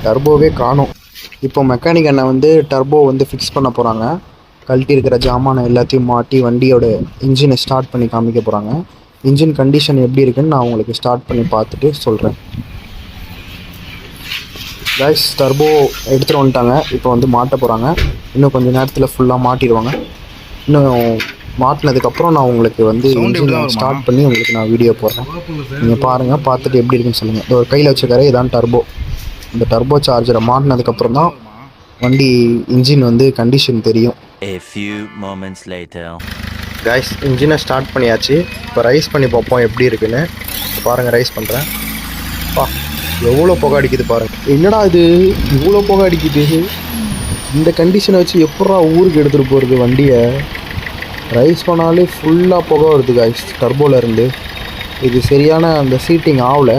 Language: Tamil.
டர்போவே காணும். இப்போ மெக்கானிக் அண்ணன் வந்து டர்போ வந்து ஃபிக்ஸ் பண்ண போகிறாங்க. கழட்டி இருக்கிற ஜாமானை எல்லாத்தையும் மாட்டி வண்டியோட இன்ஜினை ஸ்டார்ட் பண்ணி காமிக்க போகிறாங்க. இன்ஜின் கண்டிஷன் எப்படி இருக்குன்னு நான் உங்களுக்கு ஸ்டார்ட் பண்ணி பார்த்துட்டு சொல்கிறேன். கைஸ், டர்போ எடுத்துகிட்டு வந்துட்டாங்க. இப்போ வந்து மாட்ட போகிறாங்க. இன்னும் கொஞ்சம் நேரத்தில் ஃபுல்லாக மாட்டிடுவாங்க. இன்னும் மாட்டினதுக்கப்புறம் நான் உங்களுக்கு வந்து இன்ஜினை ஸ்டார்ட் பண்ணி உங்களுக்கு நான் வீடியோ போடுறேன். நீங்கள் பாருங்கள், பார்த்துட்டு எப்படி இருக்குன்னு சொல்லுங்கள். ஒரு கையில் வச்சுக்கார இதான் டர்போ. இந்த டர்போ சார்ஜரை மாட்டினதுக்கப்புறம் தான் வண்டி இன்ஜின் வந்து கண்டிஷன் தெரியும். கைஸ், இன்ஜினை ஸ்டார்ட் பண்ணியாச்சு. இப்போ ரைஸ் பண்ணி பார்ப்போம் எப்படி இருக்குன்னு. பாருங்கள், ரைஸ் பண்ணுறேன். எவ்வளோ புகை அடிக்குது பாருங்கள். என்னடா இது இவ்வளோ புகை அடிக்குது? இந்த கண்டிஷனை வச்சு எப்படா ஊருக்கு எடுத்துகிட்டு போகிறது வண்டியை? ரைஸ் பண்ணாலே ஃபுல்லாக புகை வருது கைஸ் டர்போவில் இருந்து. இது சரியான அந்த சீட்டிங் ஆகலை.